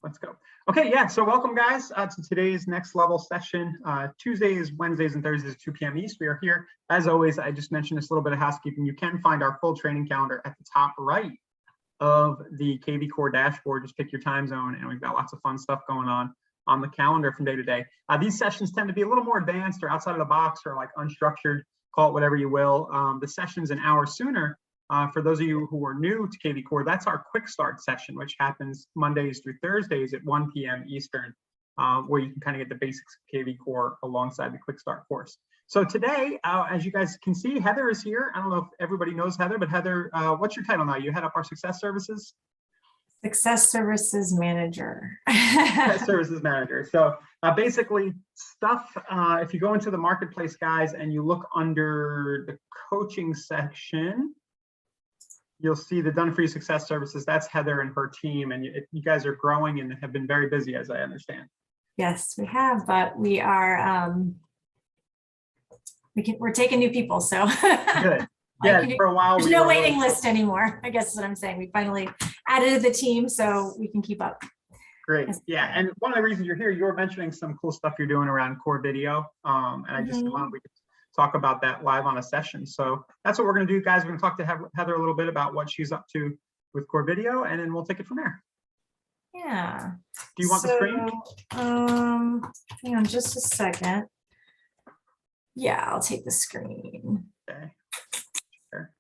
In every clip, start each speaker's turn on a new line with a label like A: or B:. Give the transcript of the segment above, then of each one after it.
A: Let's go. Okay, yeah, so welcome guys to today's next level session. Tuesdays, Wednesdays, and Thursdays at 2 p.m. East. We are here. As always, I just mentioned this little bit of housekeeping. You can find our full training calendar at the top right of the KV Core dashboard. Just pick your time zone, and we've got lots of fun stuff going on the calendar from day to day. These sessions tend to be a little more advanced or outside of the box or like unstructured, call it whatever you will. The session's an hour sooner. For those of you who are new to KV Core, that's our quick start session, which happens Mondays through Thursdays at 1 p.m. Eastern, where you can kind of get the basics of KV Core alongside the quick start course. So today, as you guys can see, Heather is here. I don't know if everybody knows Heather, but Heather, what's your title now? You head up our success services?
B: Success Services Manager.
A: Success Services Manager. So basically stuff, if you go into the marketplace, guys, and you look under the coaching section, you'll see the Done For You Success Services. That's Heather and her team, and you guys are growing and have been very busy, as I understand.
B: Yes, we have, but we are we're taking new people, so
A: Good. Yeah, for a while
B: there's no waiting list anymore, I guess is what I'm saying. We finally added to the team so we can keep up.
A: Great. Yeah, and one of the reasons you're here, you were mentioning some cool stuff you're doing around core video, and I just wanted we could talk about that live on a session. So that's what we're going to do, guys. We're going to talk to Heather a little bit about what she's up to with core video, and then we'll take it from there.
B: Yeah.
A: Do you want the screen?
B: Hang on just a second. Yeah, I'll take the screen.
A: Okay. Sure.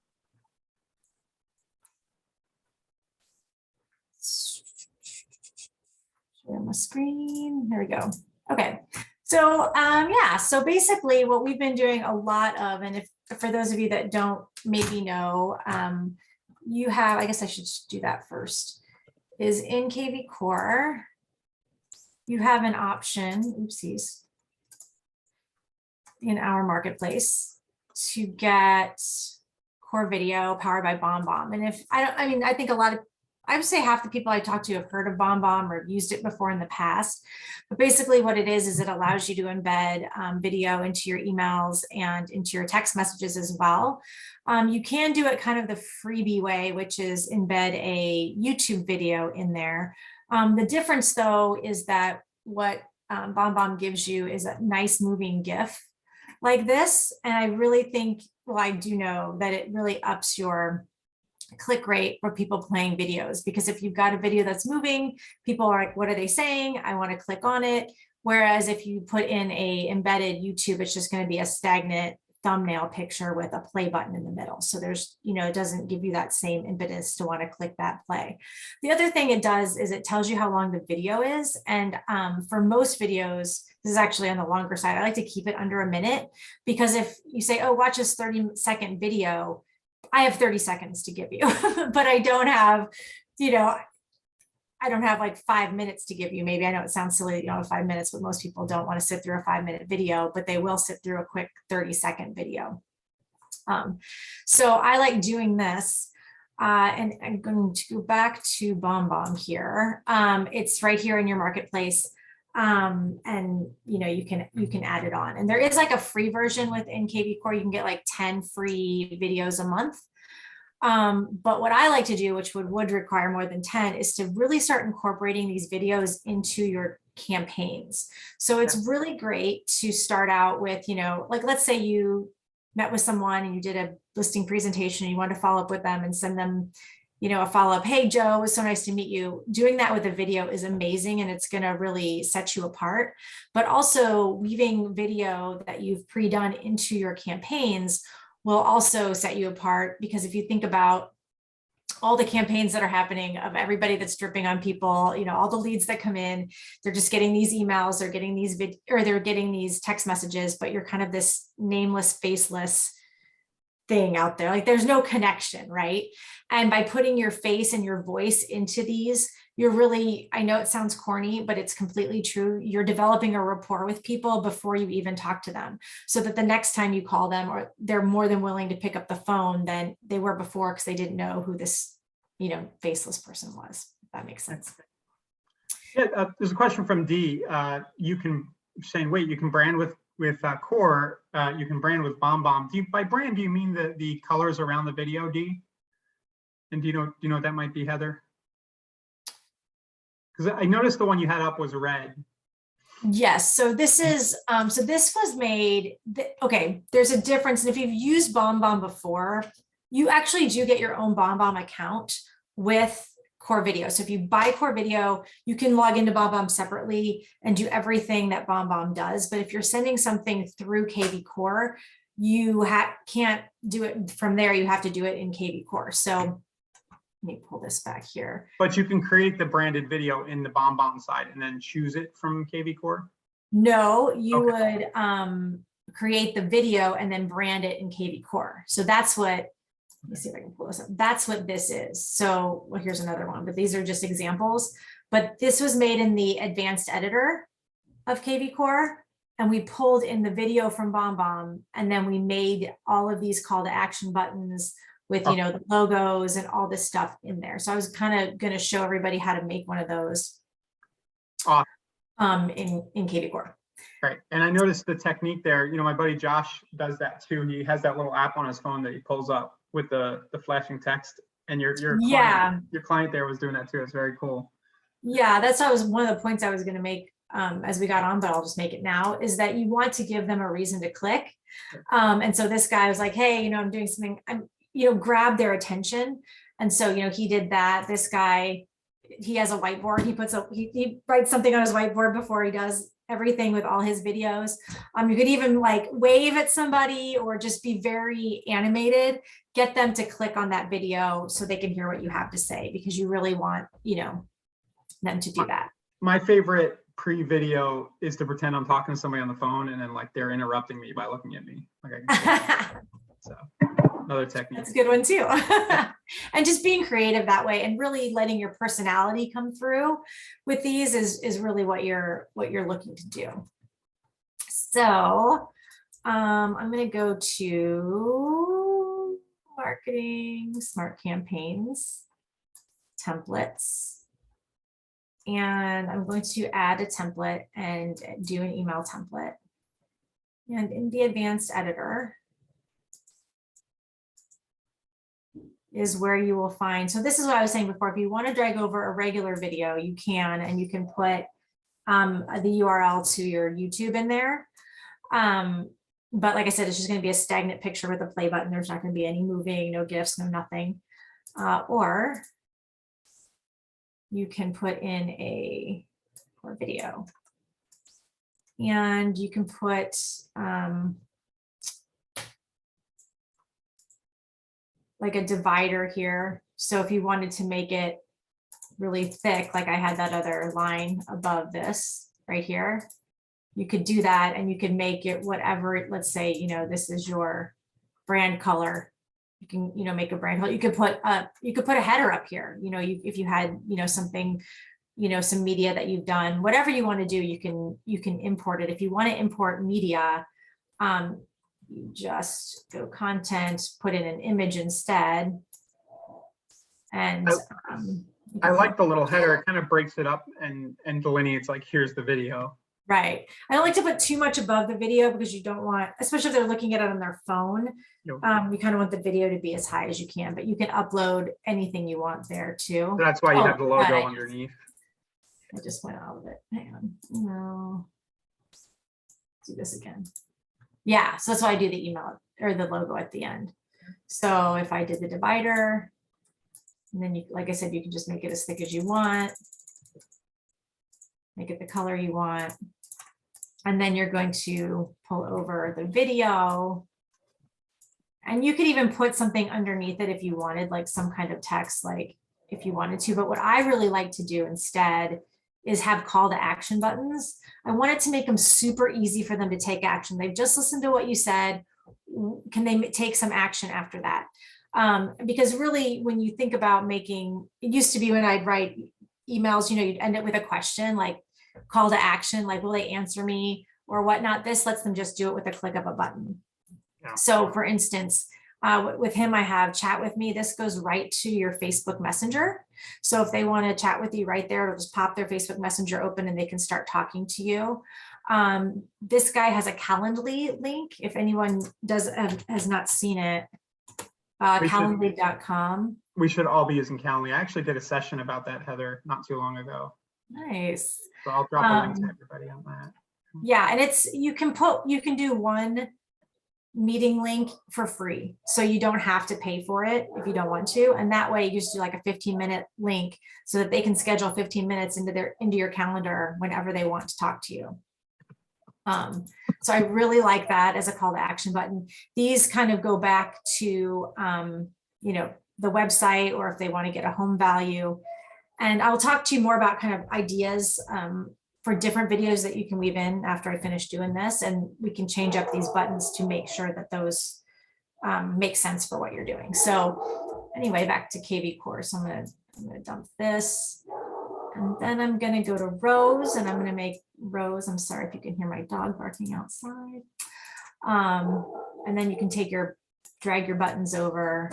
B: Share my screen. There we go. Okay. So yeah, so basically what we've been doing a lot of, and if for those of you that don't maybe know, you have, I guess I should do that first, is in KV Core, you have an option, oopsies, in our marketplace to get core video powered by BombBomb. And if I think I would say half the people I talk to have heard of BombBomb or used it before in the past. But basically what it is it allows you to embed video into your emails and into your text messages as well. You can do it kind of the freebie way, which is embed a YouTube video in there. The difference though is that what BombBomb gives you is a nice moving GIF like this. And I really think, well, I do know that it really ups your click rate for people playing videos, because if you've got a video that's moving, people are like, what are they saying? I want to click on it. Whereas if you put in a embedded YouTube, it's just going to be a stagnant thumbnail picture with a play button in the middle. So there's, it doesn't give you that same impetus to want to click that play. The other thing it does is it tells you how long the video is. And for most videos, this is actually on the longer side, I like to keep it under a minute, because if you say, oh, watch this 30-second video, I have 30 seconds to give you, but I don't have, I don't have like 5 minutes to give you. Maybe I know it sounds silly, 5 minutes, but most people don't want to sit through a 5-minute video, but they will sit through a quick 30-second video. So I like doing this. And I'm going to go back to BombBomb here. It's right here in your marketplace. And you can add it on, and there is like a free version within KV Core. You can get like 10 free videos a month. But what I like to do, which would require more than 10, is to really start incorporating these videos into your campaigns. So it's really great to start out with, like let's say you met with someone and you did a listing presentation and you want to follow up with them and send them a follow-up, hey, Joe, it was so nice to meet you. Doing that with a video is amazing, and it's going to really set you apart. But also weaving video that you've pre-done into your campaigns will also set you apart, because if you think about all the campaigns that are happening of everybody that's dripping on people, all the leads that come in, they're just getting these emails, they're getting these they're getting these text messages, but you're kind of this nameless, faceless thing out there. Like there's no connection, right? And by putting your face and your voice into these, you're really, I know it sounds corny, but it's completely true. You're developing a rapport with people before you even talk to them, so that the next time you call them, or they're more than willing to pick up the phone than they were before, because they didn't know who this, faceless person was. If that makes sense.
A: Yeah, there's a question from D. You can brand with Core, you can brand with BombBomb. By brand, do you mean the colors around the video, D? And do you know what that might be, Heather? Because I noticed the one you had up was red.
B: Yes, so this is, so this was made, okay, there's a difference. And if you've used BombBomb before, you actually do get your own BombBomb account with Core Video. So if you buy Core Video, you can log into BombBomb separately and do everything that BombBomb does. But if you're sending something through KV Core, you can't do it from there. You have to do it in KV Core. So let me pull this back here.
A: But you can create the branded video in the BombBomb side and then choose it from KV Core?
B: No, you would create the video and then brand it in KV Core. So that's what, let me see if I can pull this up. That's what this is. So, well, here's another one, but these are just examples. But this was made in the advanced editor of KV Core. And we pulled in the video from BombBomb, and then we made all of these call to action buttons with, you know, the logos and all this stuff in there. So I was kind of going to show everybody how to make one of those in KV Core.
A: Right. And I noticed the technique there. You know, my buddy Josh does that too. He has that little app on his phone that he pulls up with the flashing text. And your client there was doing that too. It's very cool.
B: Yeah, that's one of the points I was going to make as we got on, but I'll just make it now, is that you want to give them a reason to click. And so this guy was like, hey, you know, I'm doing something, grab their attention. And so, you know, he did that. This guy, he has a whiteboard. He writes something on his whiteboard before he does everything with all his videos. You could even like wave at somebody or just be very animated, get them to click on that video so they can hear what you have to say, because you really want, you know, them to do that.
A: My favorite pre-video is to pretend I'm talking to somebody on the phone and then like they're interrupting me by looking at me. Like so another technique.
B: That's a good one too. And just being creative that way and really letting your personality come through with these is really what you're looking to do. So I'm going to go to marketing, smart campaigns, templates. And I'm going to add a template and do an email template. And in the advanced editor is where you will find, so this is what I was saying before, if you want to drag over a regular video, you can, and you can put the URL to your YouTube in there. But like I said, it's just going to be a stagnant picture with a play button. There's not going to be any moving, no GIFs, no nothing. Or you can put in a video, and you can put like a divider here. So if you wanted to make it really thick, like I had that other line above this right here, you could do that, and you could make it whatever. Let's say, you know, this is your brand color. You can, you know, make a brand color. You could put a header up here. You know, if you had, you know, something, you know, some media that you've done, whatever you want to do, you can import it. If you want to import media, you just go content, put in an image instead. And
A: I like the little header. It kind of breaks it up and delineates like, here's the video.
B: Right. I don't like to put too much above the video, because you don't want, especially if they're looking at it on their phone, you kind of want the video to be as high as you can, but you can upload anything you want there too.
A: That's why you have the logo underneath.
B: I just went out of it. Hang on. No. Let's do this again. Yeah. So that's why I do the email or the logo at the end. So if I did the divider, and then you, like I said, you can just make it as thick as you want. Make it the color you want. And then you're going to pull over the video. And you could even put something underneath it if you wanted, like some kind of text, like if you wanted to. But what I really like to do instead is have call to action buttons. I wanted to make them super easy for them to take action. They've just listened to what you said. Can they take some action after that? Because really, when you think about making, it used to be when I'd write emails, you know, you'd end up with a question like call to action, like, will they answer me or whatnot? This lets them just do it with a click of a button. Yeah. So for instance, with him, I have chat with me. This goes right to your Facebook Messenger. So if they want to chat with you right there, it'll just pop their Facebook Messenger open and they can start talking to you. This guy has a Calendly link. If anyone has not seen it, calendly.com.
A: We should all be using Calendly. I actually did a session about that, Heather, not too long ago.
B: Nice.
A: So I'll drop a link to everybody on that.
B: Yeah, and you can do one meeting link for free. So you don't have to pay for it if you don't want to. And that way you just do like a 15-minute link so that they can schedule 15 minutes into your calendar whenever they want to talk to you. So I really like that as a call to action button. These kind of go back to, you know, the website, or if they want to get a home value. And I'll talk to you more about kind of ideas for different videos that you can weave in after I finish doing this, and we can change up these buttons to make sure that those make sense for what you're doing. So anyway, back to KV course. I'm gonna dump this, and then I'm gonna go to rows, and I'm gonna make rows. I'm sorry if you can hear my dog barking outside. And then you can drag your buttons over.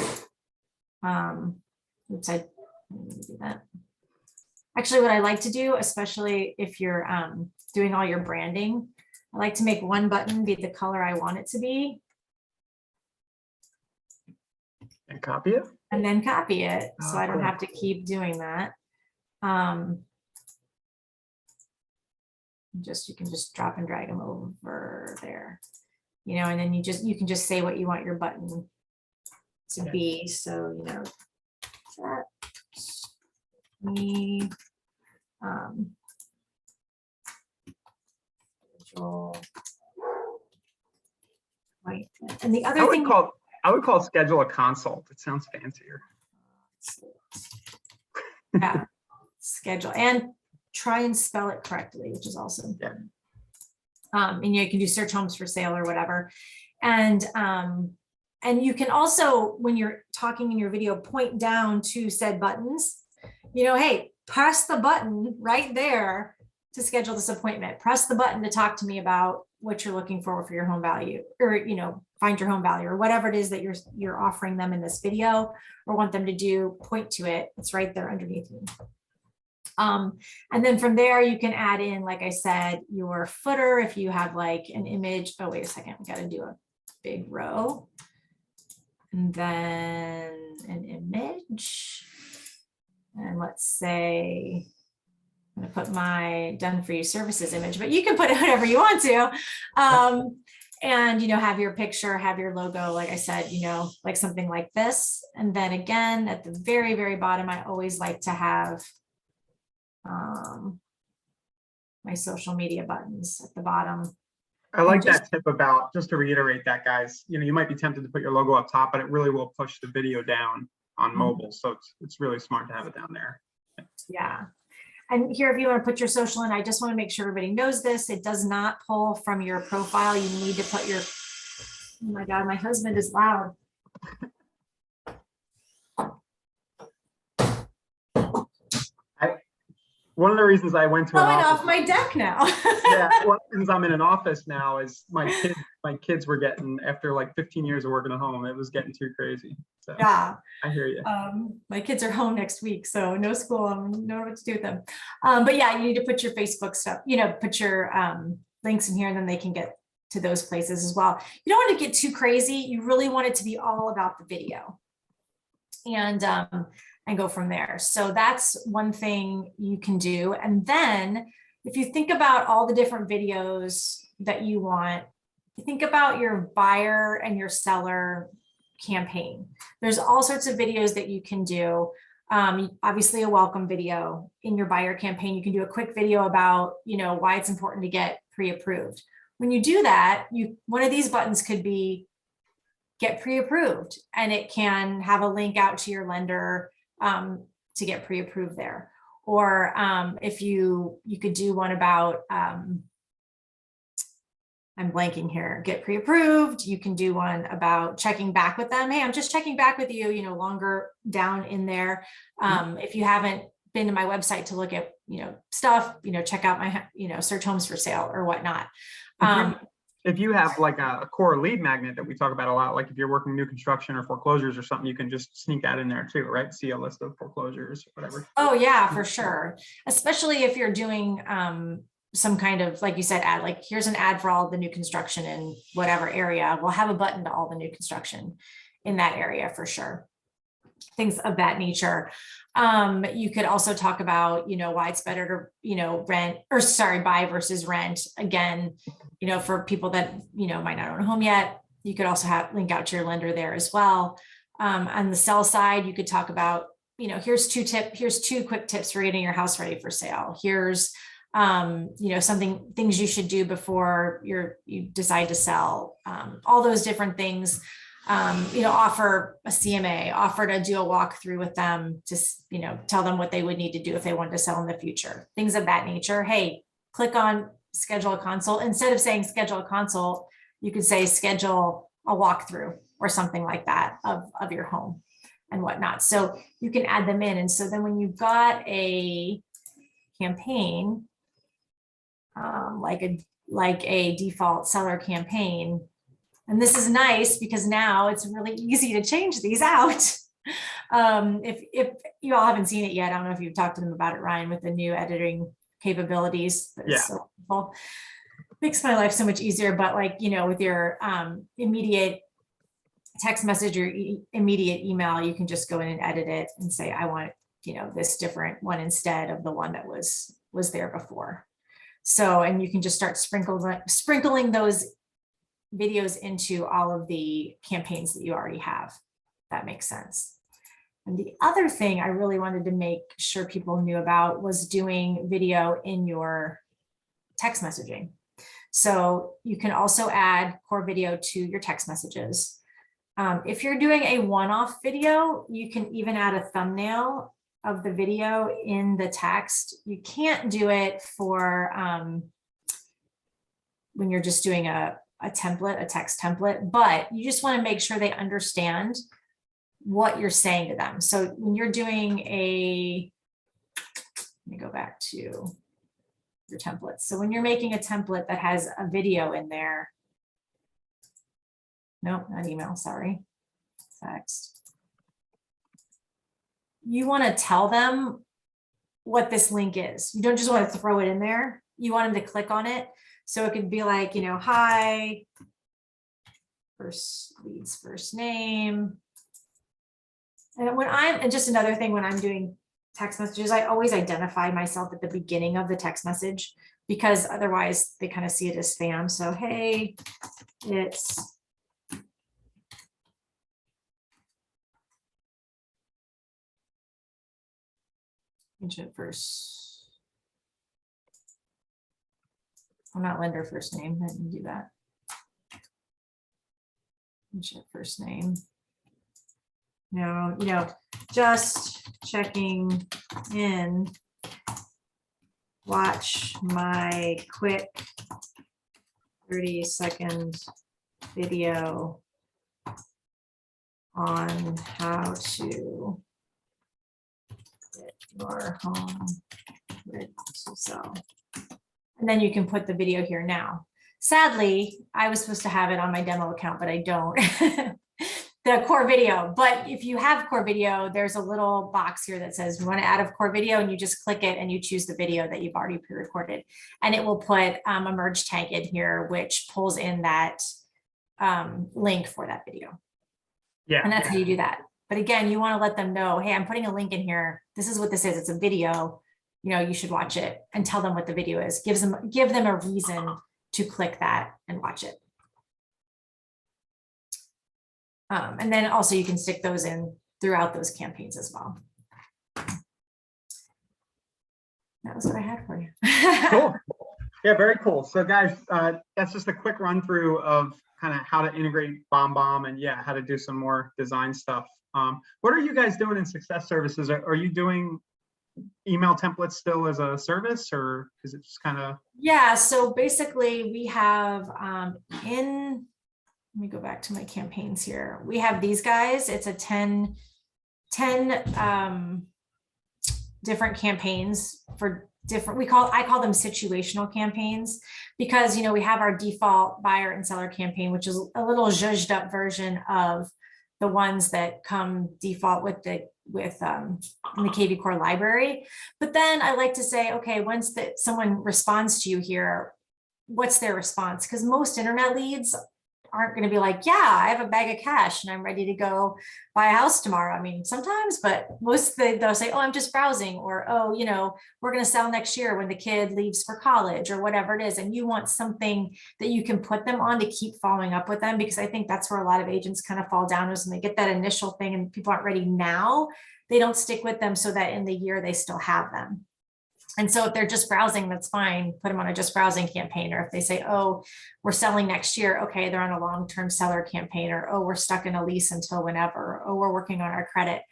B: Oops, I didn't do that. Actually, what I like to do, especially if you're doing all your branding, I like to make one button be the color I want it to be.
A: And copy it?
B: And then copy it, so I don't
A: cool.
B: have to keep doing that. You can just drop and drag them over there, you know, and then you can just say what you want your button to be. So, you know, that me right. And the other thing
A: I would call schedule a consult. It sounds fancier.
B: Yeah, schedule, and try and spell it correctly, which is also important. And you can do search homes for sale or whatever. And you can also, when you're talking in your video, point down to said buttons, you know, hey, press the button right there to schedule this appointment. Press the button to talk to me about what you're looking for your home value, or, you know, find your home value, or whatever it is that you're offering them in this video or want them to do. Point to it. It's right there underneath you. And then from there, you can add in, like I said, your footer. If you have like an image, oh, wait a second, we got to do a big row. And then an image. And let's say, I'm going to put my done for you services image, but you can put it whatever you want to. And, you know, have your picture, have your logo, like I said, you know, like something like this. And then again, at the very, very bottom, I always like to have my social media buttons at the bottom.
A: I like that tip about, just to reiterate that, guys, you know, you might be tempted to put your logo up top, but it really will push the video down on mobile. So it's really smart to have it down there.
B: Yeah. And here, if you want to put your social in, I just want to make sure everybody knows this. It does not pull from your profile. You need to put your, oh my God, my husband is loud.
A: One of the reasons I went to an
B: Going
A: office,
B: off my deck now.
A: yeah, well, since I'm in an office now, is my kids were getting, after like 15 years of working at home, it was getting too crazy. So
B: Yeah,
A: I hear you.
B: My kids are home next week, so no school. I don't know what to do with them. But yeah, you need to put your Facebook stuff, you know, put your links in here, and then they can get to those places as well. You don't want to get too crazy. You really want it to be all about the video, and go from there. So that's one thing you can do. And then if you think about all the different videos that you want, think about your buyer and your seller campaign. There's all sorts of videos that you can do. Obviously a welcome video in your buyer campaign. You can do a quick video about, you know, why it's important to get pre-approved. When you do that, one of these buttons could be get pre-approved, and it can have a link out to your lender to get pre-approved there. Or if you could do one about, I'm blanking here, get pre-approved. You can do one about checking back with them. Hey, I'm just checking back with you, you know, longer down in there. If you haven't been to my website to look at, you know, stuff, you know, check out my, you know, search homes for sale or whatnot.
A: If you have like a core lead magnet that we talk about a lot, like if you're working new construction or foreclosures or something, you can just sneak that in there too, right? See a list of foreclosures, whatever.
B: Oh yeah, for sure. Especially if you're doing some kind of, like you said, ad, like here's an ad for all the new construction in whatever area. We'll have a button to all the new construction in that area for sure. things of that nature. You could also talk about, why it's better to, buy versus rent. Again, for people that, might not own a home yet, you could also link out to your lender there as well. On the sell side, you could talk about, here's two quick tips for getting your house ready for sale. Here's, things you should do before you decide to sell, all those different things. Offer a CMA, offer to do a walkthrough with them, just, tell them what they would need to do if they wanted to sell in the future, things of that nature. Hey, click on schedule a consult. Instead of saying schedule a consult, you could say schedule a walkthrough or something like that of your home and whatnot. So you can add them in. And so then when you've got a campaign, like a default seller campaign, and this is nice because now it's really easy to change these out. If you all haven't seen it yet, I don't know if you've talked to them about it, Ryan, with the new editing capabilities.
A: Yeah.
B: So cool. Makes my life so much easier. But with your immediate text message or immediate email, you can just go in and edit it and say, I want, this different one instead of the one that was there before. So, and you can just start sprinkling those videos into all of the campaigns that you already have. That makes sense. And the other thing I really wanted to make sure people knew about was doing video in your text messaging. So you can also add core video to your text messages. If you're doing a one-off video, you can even add a thumbnail of the video in the text. You can't do it for when you're just doing a template, a text template, but you just want to make sure they understand what you're saying to them. So when you're doing let me go back to your templates. So when you're making a template that has a video in there, no, not email, sorry, text. You want to tell them what this link is. You don't just want to throw it in there. You want them to click on it. So it could be like, hi, leads first name. And just another thing, when I'm doing text messages, I always identify myself at the beginning of the text message, because otherwise they kind of see it as spam. So, hey, it's first. I'm not lender first name. I didn't do that. First name. No, just checking in. Watch my quick 30-second video on how to get your home ready to sell. And then you can put the video here now. Sadly, I was supposed to have it on my demo account, but I don't. The core video. But if you have core video, there's a little box here that says you want to add a core video, and you just click it and you choose the video that you've already pre-recorded. And it will put a merge tag in here, which pulls in that link for that video. Yeah. And that's how you do that. But again, you want to let them know, hey, I'm putting a link in here. This is what this is. It's a video. You should watch it, and tell them what the video is. Give them a reason to click that and watch it. And then also you can stick those in throughout those campaigns as well. That was what I had for you.
A: Cool. Yeah, very cool. So guys, that's just a quick run through of kind of how to integrate BombBomb, and how to do some more design stuff. What are you guys doing in success services? Are you doing email templates still as a service, or is it just kind of?
B: Yeah, so basically we have let me go back to my campaigns here. We have these guys. It's a 10 different campaigns for different, I call them situational campaigns, because, we have our default buyer and seller campaign, which is a little zhuzhed up version of the ones that come default with the KV Core library. But then I like to say, okay, once someone responds to you here, what's their response? Because most internet leads aren't going to be like, yeah, I have a bag of cash and I'm ready to go buy a house tomorrow. I mean, sometimes, but they'll say, oh, I'm just browsing, or, oh, we're going to sell next year when the kid leaves for college or whatever it is. And you want something that you can put them on to keep following up with them, because I think that's where a lot of agents kind of fall down, is when they get that initial thing and people aren't ready now, they don't stick with them so that in the year they still have them. And so if they're just browsing, that's fine. Put them on a just browsing campaign. Or if they say, oh, we're selling next year, okay, they're on a long-term seller campaign. Or, oh, we're stuck in a lease until whenever. Or, oh, we're working on our credit,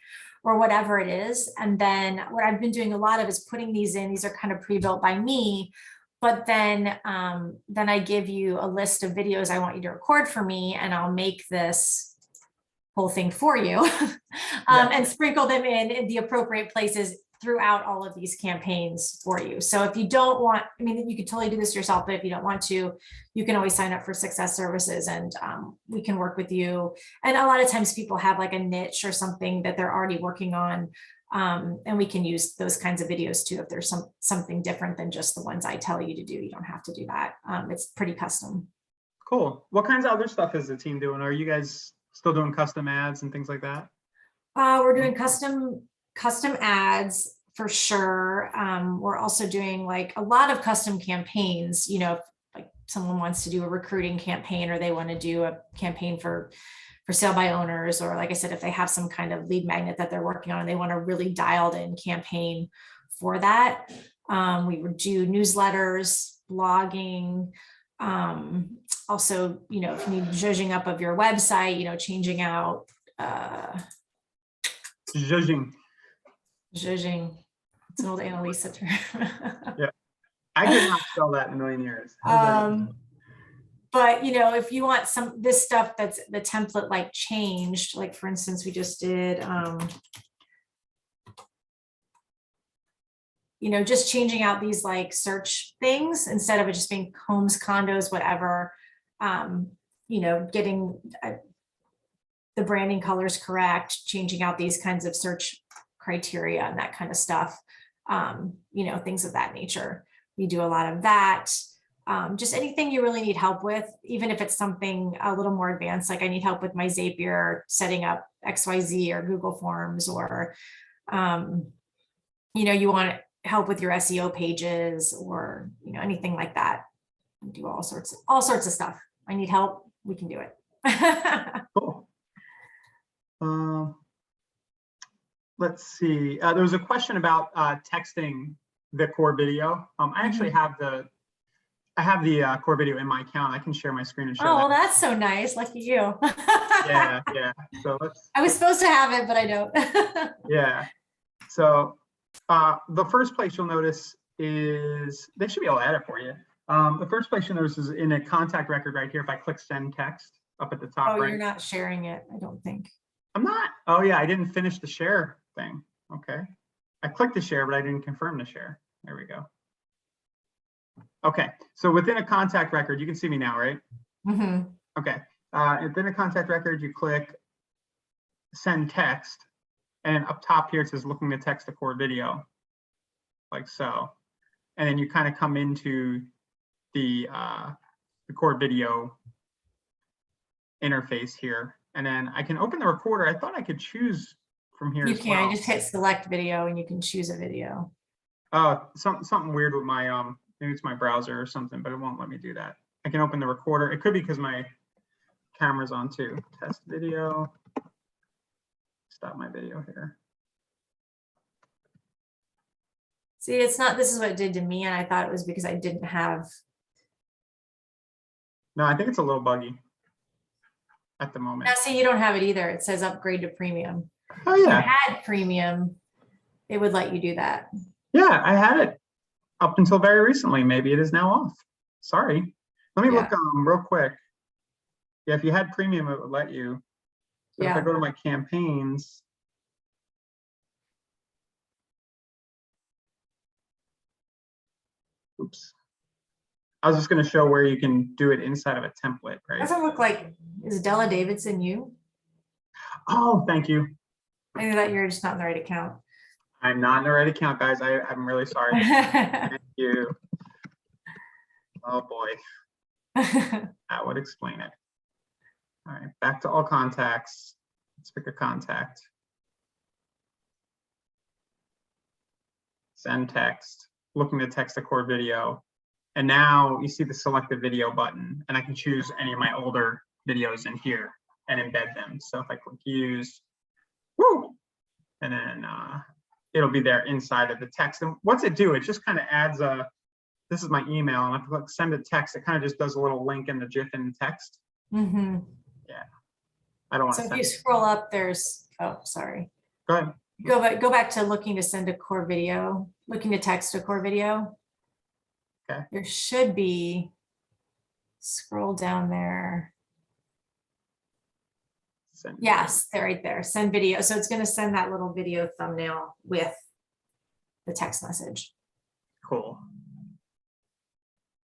B: or whatever it is. And then what I've been doing a lot of is putting these in. These are kind of pre-built by me. But then I give you a list of videos I want you to record for me, and I'll make this whole thing for you and sprinkle them in the appropriate places throughout all of these campaigns for you. So if you don't want, I mean, you could totally do this yourself, but if you don't want to, you can always sign up for Success Services, and we can work with you. And a lot of times people have like a niche or something that they're already working on. And we can use those kinds of videos too. If there's something different than just the ones I tell you to do, you don't have to do that. It's pretty custom.
A: Cool. What kinds of other stuff is the team doing? Are you guys still doing custom ads and things like that?
B: We're doing custom ads for sure. We're also doing like a lot of custom campaigns, if like someone wants to do a recruiting campaign, or they want to do a campaign for sale by owners, or like I said, if they have some kind of lead magnet that they're working on and they want a really dialed in campaign for that. We would do newsletters, blogging, also, if you need zhuzhing up of your website, changing out
A: Zhuzhing.
B: It's an old Annalisa term.
A: Yeah, I could not spell that in a million years.
B: But if you want this stuff that's the template like changed, like for instance, we just did just changing out these like search things instead of it just being homes, condos, whatever. Getting the branding colors correct, changing out these kinds of search criteria and that kind of stuff, things of that nature. We do a lot of that. Just anything you really need help with, even if it's something a little more advanced, like I need help with my Zapier setting up XYZ or Google Forms, or, you want help with your SEO pages, or, anything like that. We do all sorts of stuff. I need help, we can do it.
A: Cool. Let's see. There was a question about texting the core video. I actually have the core video in my account. I can share my screen and show.
B: Oh, well, that's so nice. Lucky you.
A: Yeah. So
B: I was supposed to have it, but I don't.
A: Yeah. So the first place you'll notice is, they should be able to add it for you. The first place you'll notice is in a contact record right here. If I click send text up at the top.
B: Oh,
A: right.
B: You're not sharing it, I don't think.
A: I'm not. Oh yeah, I didn't finish the share thing. Okay. I clicked the share, but I didn't confirm the share. There we go. Okay. So within a contact record, you can see me now, right?
B: Mm-hmm.
A: Okay. Within a contact record, you click send text, and up top here it says looking to text a core video, like so. And then you kind of come into the core video interface here, and then I can open the recorder. I thought I could choose from here.
B: You
A: as
B: can
A: well.
B: just hit select video and you can choose a video.
A: Something weird with my maybe it's my browser or something, but it won't let me do that. I can open the recorder. It could be because my camera's on too. Test video. Stop my video here.
B: See, it's not, this is what it did to me, and I thought it was because I didn't have.
A: No, I think it's a little buggy at the moment.
B: Now, see, you don't have it either. It says upgrade to premium.
A: Oh yeah.
B: If you had premium, it would let you do that.
A: Yeah, I had it up until very recently. Maybe it is now off. Sorry. Let me look real quick. Yeah, if you had premium, it would let you. But if I go to my campaigns. Oops. I was just going to show where you can do it inside of a template, right?
B: Doesn't look like, is Della Davidson you?
A: Oh, thank you.
B: I think that you're just not in the right account.
A: I'm not in the right account, guys. I'm really sorry. Thank you. Oh boy. That would explain it. All right, back to all contacts. Let's pick a contact. Send text, looking to text a core video. And now you see the select the video button, and I can choose any of my older videos in here and embed them. So if I click use, woo, and then it'll be there inside of the text. And what's it do? It just kind of adds a, this is my email, and if I click send a text, it kind of just does a little link in the GIF in the text.
B: Mm-hmm.
A: Yeah, I don't want
B: So
A: to
B: if you scroll up, there's, oh, sorry.
A: Go ahead.
B: Go back to looking to send a core video, looking to text a core video.
A: Okay.
B: There should be, scroll down there.
A: Send
B: Yes, they're right there. Send video. So it's going to send that little video thumbnail with the text message.
A: Cool.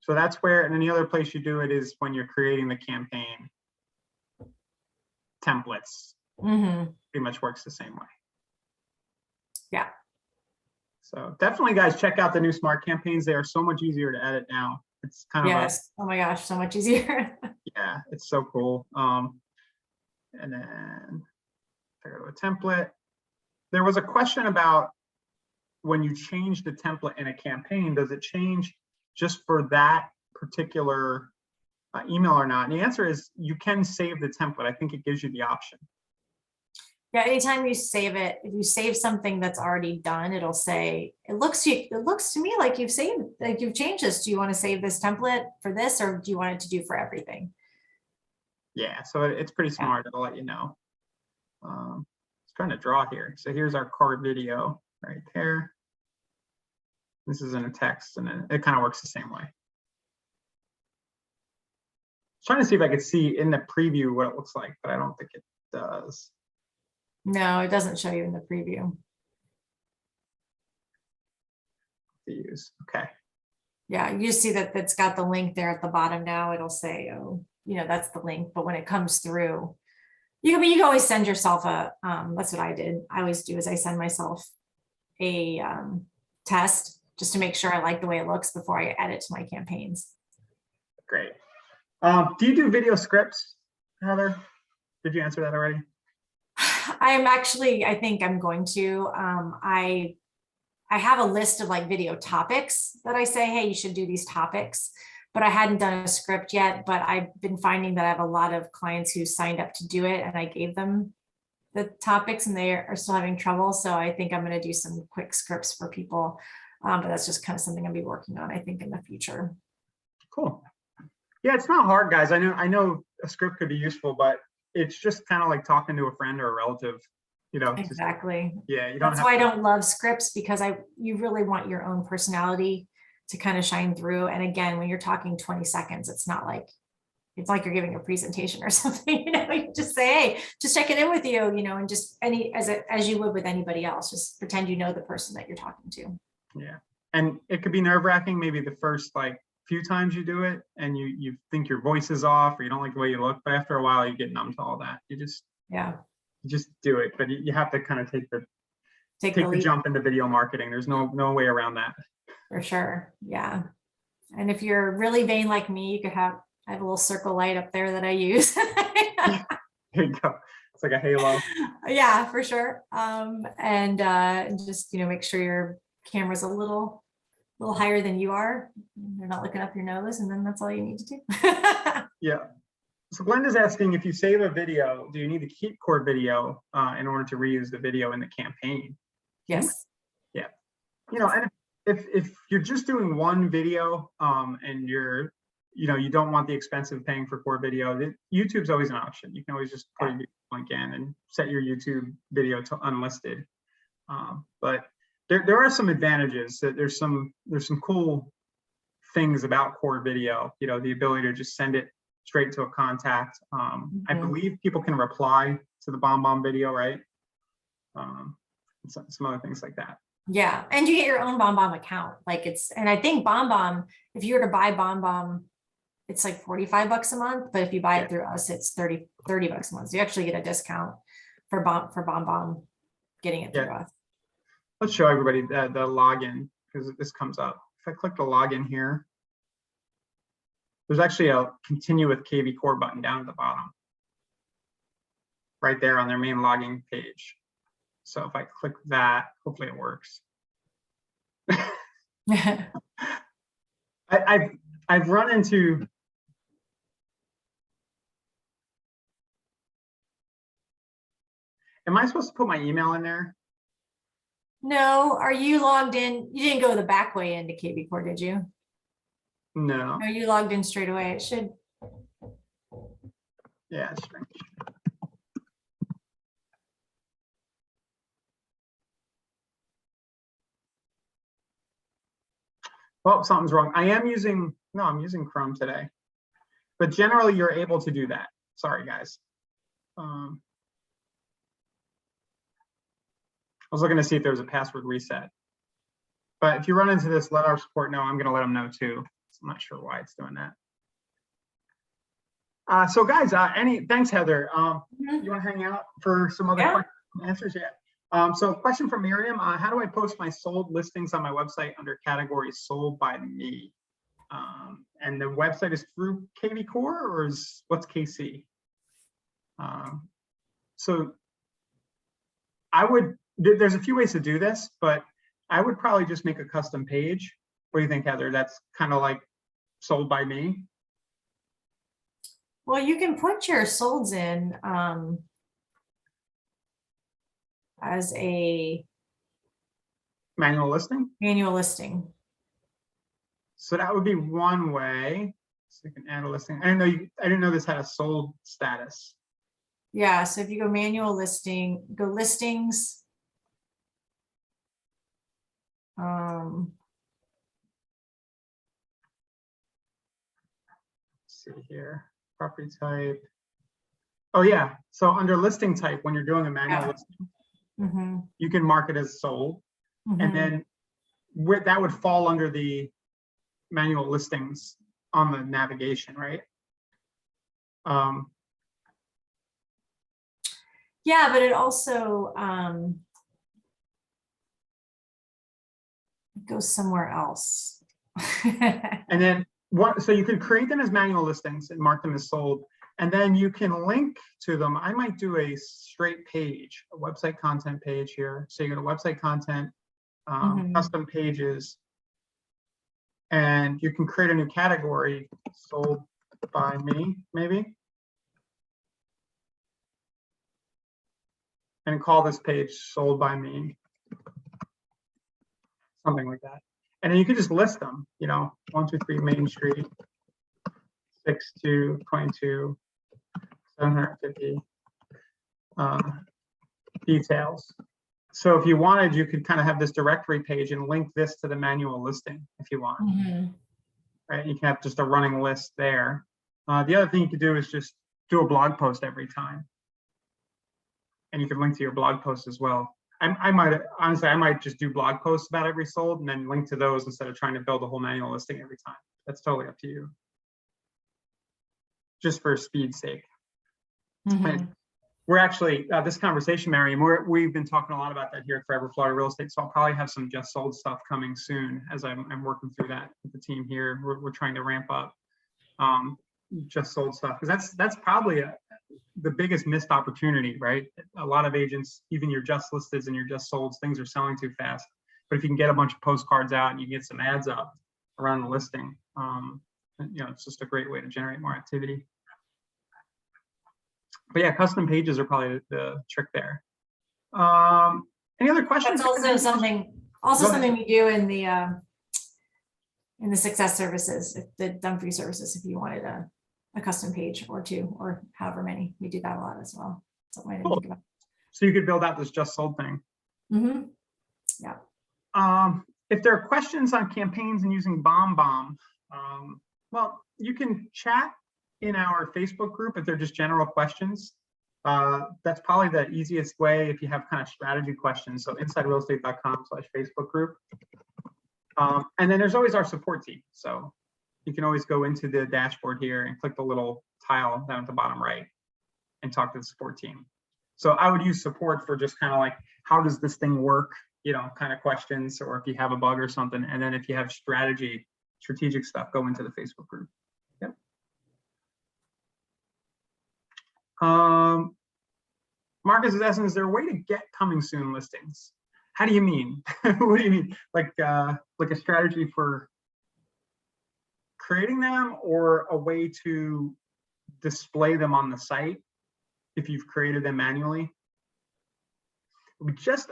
A: So that's where, and then the other place you do it is when you're creating the campaign templates.
B: Mm-hmm.
A: Pretty much works the same way.
B: Yeah.
A: So definitely, guys, check out the new smart campaigns. They are so much easier to edit now. It's kind of
B: Yes. Oh my gosh, so much easier.
A: yeah, it's so cool. And then I go to a template. There was a question about when you change the template in a campaign, does it change just for that particular email or not? And the answer is you can save the template. I think it gives you the option.
B: Yeah, anytime you save it, if you save something that's already done, it'll say, it looks to me like you've saved, like you've changed this. Do you want to save this template for this, or do you want it to do for everything?
A: Yeah, so it's pretty smart. It'll let you know. It's trying to draw here. So here's our core video right there. This is in a text, and it kind of works the same way. Trying to see if I could see in the preview what it looks like, but I don't think it does.
B: No, it doesn't show you in the preview.
A: To use. Okay.
B: Yeah, you see that it's got the link there at the bottom now. It'll say, oh, you know, that's the link. But when it comes through, you can always send yourself a, that's what I did. I always do is I send myself a test just to make sure I like the way it looks before I add it to my campaigns. Great.
A: Do you do video scripts, Heather? Did you answer that already?
B: I think I'm going to. I have a list of like video topics that I say, hey, you should do these topics, but I hadn't done a script yet. But I've been finding that I have a lot of clients who signed up to do it, and I gave them the topics and they are still having trouble. So I think I'm going to do some quick scripts for people. But that's just kind of something I'll be working on, I think, in the future.
A: Cool. Yeah, it's not hard, guys. I know a script could be useful, but it's just kind of like talking to a friend or a relative, you know.
B: Exactly.
A: Just, yeah, you don't.
B: That's why I don't love scripts, because you really want your own personality to kind of shine through. And again, when you're talking 20 seconds, it's not like, it's like you're giving a presentation or something, you know, you just say, hey, just checking in with you, you know, and just as you would with anybody else, just pretend you know the person that you're talking to. Yeah.
A: And it could be nerve-wracking maybe the first like few times you do it, and you think your voice is off or you don't like the way you look, but after a while you get numb to all that. You just do it. But you have to kind of take the jump into video marketing. There's no way around that.
B: For sure. Yeah. And if you're really vain like me, you could I have a little circle light up there that I use.
A: There you go. It's like a halo.
B: Yeah, for sure. And just, you know, make sure your camera's a little higher than you are. They're not looking up your nose, and then that's all you need to do.
A: Yeah. So Glenda's asking, if you save a video, do you need to keep core video in order to reuse the video in the campaign?
B: Yes.
A: Yeah. You know, and if you're just doing one video and you don't want the expense of paying for core video, YouTube's always an option. You can always just put a link in and set your YouTube video to unlisted. But there are some advantages. That there's some cool things about core video. You know, the ability to just send it straight to a contact. I believe people can reply to the BombBomb video, right? Some other things like that.
B: Yeah, and you get your own BombBomb account. And I think BombBomb, if you were to buy BombBomb, it's like $45 a month. But if you buy it through us, it's $30 a month. So you actually get a discount for BombBomb getting it through us.
A: Let's show everybody the login, because this comes up. If I click the login here, there's actually a continue with KV Core button down at the bottom. right there on their main login page. So if I click that, hopefully it works. I've run into. Am I supposed to put my email in there?
B: No, are you logged in? You didn't go the back way into KB Core, did you?
A: No.
B: No, you logged in straight away. It should.
A: Yeah, it's strange. Well, something's wrong. I'm using Chrome today, but generally you're able to do that. Sorry, guys. I was looking to see if there was a password reset, but if you run into this, let our support know. I'm going to let them know too. I'm not sure why it's doing that. So guys, thanks, Heather. You want to hang out for some other questions and answers? Yeah. So question from Miriam, how do I post my sold listings on my website under category sold by me? And the website is through KV Core, or what's KC? So there's a few ways to do this, but I would probably just make a custom page. What do you think, Heather? That's kind of like sold by me.
B: Well, you can put your solds in as a
A: manual listing. So that would be one way. So you can add a listing. I didn't know this had a sold status.
B: Yeah. So if you go manual listing, go listings.
A: Let's see here. Property type. Oh yeah. So under listing type, when you're doing a manual listing, you can mark it as sold, and then that would fall under the manual listings on the navigation, right?
B: Yeah, but it also goes somewhere else.
A: And then so you could create them as manual listings and mark them as sold, and then you can link to them. I might do a straight page, a website content page here. So you go to website content, custom pages, and you can create a new category, sold by me, maybe. And call this page sold by me. Something like that. And then you could just list them, 123 Main Street, 6222, 750 details. So if you wanted, you could kind of have this directory page and link this to the manual listing if you want. Right? You can have just a running list there. The other thing you could do is just do a blog post every time. And you can link to your blog post as well. I might just do blog posts about every sold and then link to those instead of trying to build a whole manual listing every time. That's totally up to you. Just for speed's sake. We're actually, this conversation, Miriam, we've been talking a lot about that here at Forever Florida Real Estate. So I'll probably have some just sold stuff coming soon as I'm working through that with the team here. We're trying to ramp up just sold stuff, because that's probably the biggest missed opportunity, right? A lot of agents, even your just listeds and your just solds, things are selling too fast. But if you can get a bunch of postcards out and you get some ads up around the listing, it's just a great way to generate more activity. But yeah, custom pages are probably the trick there. Any other questions?
B: That's also something we do in the success services, the done for you services, if you wanted a custom page or two, or however many. We do that a lot as well. Something I didn't think about.
A: So you could build out this just sold thing.
B: Yeah.
A: If there are questions on campaigns and using BombBomb, well, you can chat in our Facebook group if they're just general questions. That's probably the easiest way if you have kind of strategy questions. So insiderealestate.com/Facebook group. And then there's always our support team. So you can always go into the dashboard here and click the little tile down at the bottom right and talk to the support team. So I would use support for just kind of like, how does this thing work? Kind of questions, or if you have a bug or something. And then if you have strategic stuff, go into the Facebook group. Yep. Marcus is asking, is there a way to get coming soon listings? How do you mean? What do you mean? Like a strategy for creating them, or a way to display them on the site if you've created them manually?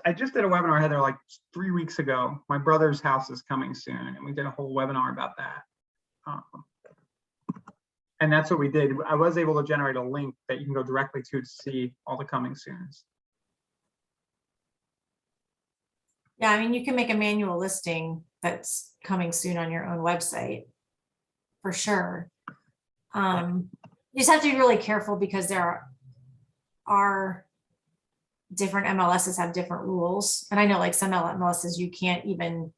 A: I just did a webinar, Heather, like 3 weeks ago. My brother's house is coming soon, and we did a whole webinar about that. And that's what we did. I was able to generate a link that you can go directly to see all the coming soons.
B: Yeah, I mean, you can make a manual listing that's coming soon on your own website, for sure. You just have to be really careful, because there are different MLSs have different rules. And I know, like, some MLSs, you can't even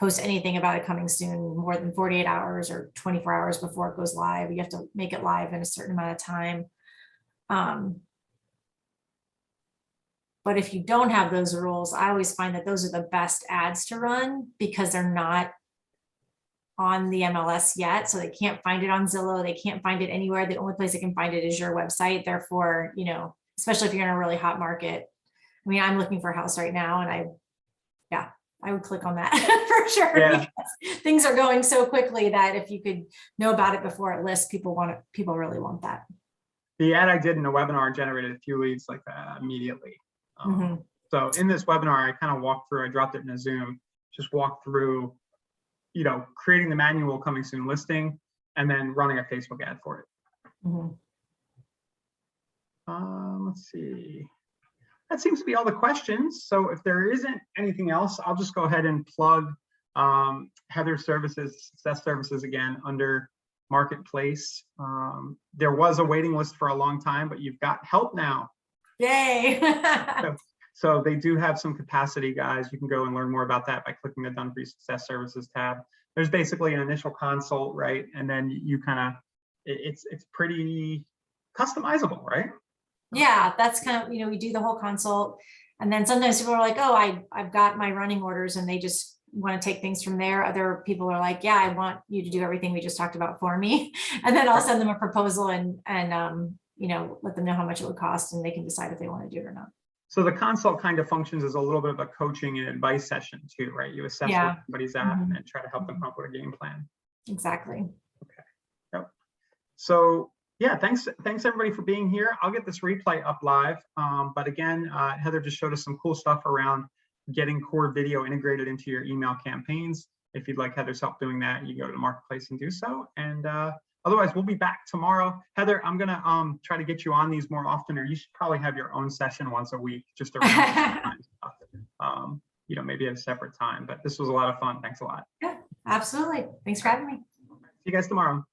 B: post anything about it coming soon more than 48 hours or 24 hours before it goes live. You have to make it live in a certain amount of time. But if you don't have those rules, I always find that those are the best ads to run, because they're not on the MLS yet. So they can't find it on Zillow. They can't find it anywhere. The only place they can find it is your website. Therefore, you know, especially if you're in a really hot market. I mean, I'm looking for a house right now, and I would click on that for sure.
A: Yeah.
B: Because things are going so quickly that if you could know about it before it lists, people really want that.
A: The ad I did in the webinar generated a few leads like that immediately. So in this webinar, I kind of walked through, I dropped it in a Zoom, just walked through, you know, creating the manual coming soon listing, and then running a Facebook ad for it. Let's see. That seems to be all the questions. So if there isn't anything else, I'll just go ahead and plug Heather's services, Success Services, again under Marketplace. There was a waiting list for a long time, but you've got help now.
B: Yay.
A: So they do have some capacity, guys. You can go and learn more about that by clicking the Done For You Success Services tab. There's basically an initial consult, right? And then you kind of, it's pretty customizable, right?
B: Yeah, that's kind of, you know, we do the whole consult, and then sometimes people are like, oh, I've got my running orders, and they just want to take things from there. Other people are like, yeah, I want you to do everything we just talked about for me. And then I'll send them a proposal and you know, let them know how much it would cost, and they can decide if they want to do it or not. So
A: the consult kind of functions as a little bit of a coaching and advice session too, right? You assess where somebody's at and try to help them come up with a game plan.
B: Exactly.
A: Okay. Yep. So yeah, thanks everybody for being here. I'll get this replay up live. But again, Heather just showed us some cool stuff around getting core video integrated into your email campaigns. If you'd like Heather's help doing that, you go to the Marketplace and do so. And otherwise, we'll be back tomorrow. Heather, I'm gonna try to get you on these more often, or you should probably have your own session once a week, just around you know, maybe at a separate time. But this was a lot of fun. Thanks a lot.
B: Yeah, absolutely. Thanks for having me.
A: See you guys tomorrow.